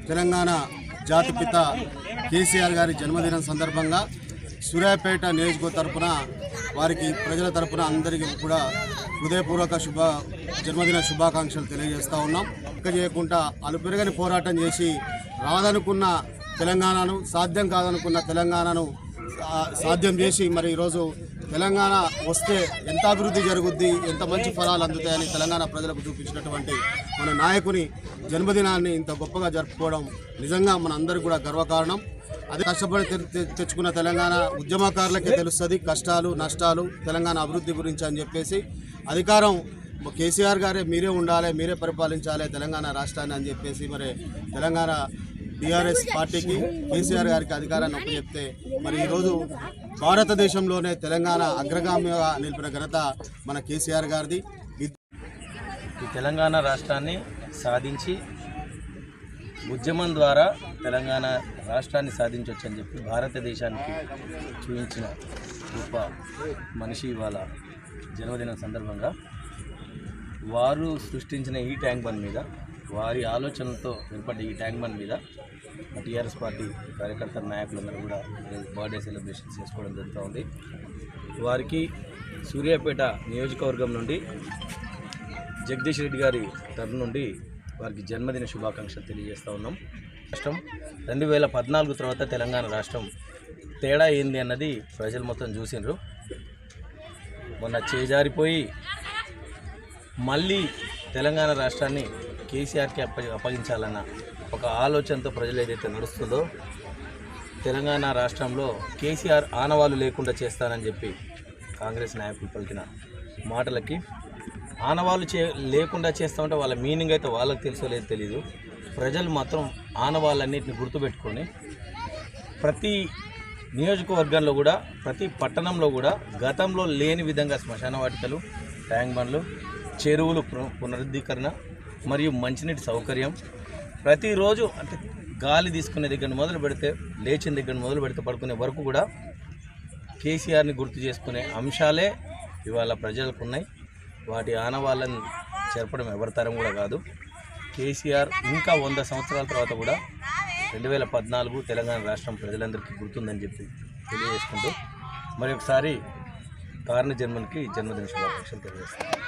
తెలంగాణ జాతిపిత కేసీఆర్ గారి జన్మదినం సందర్భంగా సూర్యాపేట నియోజకవర్గ తరపున వారికి ప్రజల తరపున అందరికీ కూడా హృదయపూర్వక జన్మదిన శుభాకాంక్షలు తెలియజేస్తూ ఉన్నాం. ఇంకా చేయకుండా అలుపెరగని పోరాటం చేసి రాదనుకున్న తెలంగాణను, సాధ్యం కాదనుకున్న తెలంగాణను సాధ్యం చేసి మరి ఈరోజు తెలంగాణ వస్తే ఎంత అభివృద్ధి జరుగుద్ది, ఎంత మంచి ఫలాలు అందుతాయని తెలంగాణ ప్రజలకు చూపించినటువంటి మన నాయకుని జన్మదినాన్ని ఇంత గొప్పగా జరుపుకోవడం నిజంగా మన అందరికీ కూడా గర్వకారణం. అదే కష్టపడి తెచ్చుకున్న తెలంగాణ ఉద్యమకారులకే తెలుస్తుంది కష్టాలు నష్టాలు, తెలంగాణ అభివృద్ధి గురించి అని చెప్పేసి. అధికారం కేసీఆర్ గారే మీరే ఉండాలి, మీరే పరిపాలించాలి తెలంగాణ రాష్ట్రాన్ని అని చెప్పేసి మరి తెలంగాణ టీఆర్ఎస్ పార్టీకి కేసీఆర్ గారికి అధికారాన్ని అప్పచెప్తే మరి ఈరోజు భారతదేశంలోనే తెలంగాణ అగ్రగామిగా నిలిపిన ఘనత మన కేసీఆర్ గారిది. ఈ తెలంగాణ రాష్ట్రాన్ని సాధించి ఉద్యమం ద్వారా తెలంగాణ రాష్ట్రాన్ని సాధించవచ్చని చెప్పి భారతదేశానికి చూపించిన గొప్ప మనిషి ఇవాళ జన్మదినం సందర్భంగా వారు సృష్టించిన ఈ ట్యాంక్ బండ్ మీద, వారి ఆలోచనలతో ఏర్పడ్డ ఈ ట్యాంక్ బండ్ మీద టీఆర్ఎస్ పార్టీ కార్యకర్తల నాయకులందరూ కూడా బర్త్డే సెలబ్రేషన్స్ చేసుకోవడం జరుగుతూ ఉంది. వారికి సూర్యాపేట నియోజకవర్గం నుండి జగదీష్ రెడ్డి గారి తరఫు నుండి వారికి జన్మదిన శుభాకాంక్షలు తెలియజేస్తూ ఉన్నాం. రాష్ట్రం 2014 తర్వాత తెలంగాణ రాష్ట్రం తేడా ఏంది అన్నది ప్రజలు మొత్తం చూసిండ్రు. మొన్న చేజారిపోయి మళ్ళీ తెలంగాణ రాష్ట్రాన్ని కేసీఆర్కి అప్పగించాలన్న ఒక ఆలోచనతో ప్రజలు ఏదైతే నడుస్తుందో, తెలంగాణ రాష్ట్రంలో కేసీఆర్ ఆనవాళ్ళు లేకుండా చేస్తానని చెప్పి కాంగ్రెస్ నాయకులు పలికిన మాటలకి ఆనవాళ్ళు లేకుండా చేస్తామంటే వాళ్ళ మీనింగ్ అయితే వాళ్ళకి తెలుసో లేదో తెలీదు. ప్రజలు మాత్రం ఆనవాళ్ళన్నింటిని గుర్తుపెట్టుకొని ప్రతి నియోజకవర్గంలో కూడా, ప్రతి పట్టణంలో కూడా గతంలో లేని విధంగా శ్మశాన వాటికలు, ట్యాంక్ బండ్లు, చెరువులు పునరుద్ధీకరణ మరియు మంచినీటి సౌకర్యం ప్రతిరోజు అంటే గాలి తీసుకునే దగ్గర మొదలు పెడితే, లేచిన దగ్గర మొదలు పెడితే పడుకునే వరకు కూడా కేసీఆర్ని గుర్తు చేసుకునే అంశాలే ఇవాళ ప్రజలకు ఉన్నాయి. వాటి ఆనవాళ్ళని చేర్పడం ఎవరి తరం కూడా కాదు. కేసీఆర్ ఇంకా 100 సంవత్సరాల తర్వాత కూడా 2014 తెలంగాణ రాష్ట్రం ప్రజలందరికీ గుర్తుందని చెప్పి తెలియజేసుకుంటూ మరి ఒకసారి కారణ జన్మకి జన్మదిన శుభాకాంక్షలు తెలియజేస్తాను.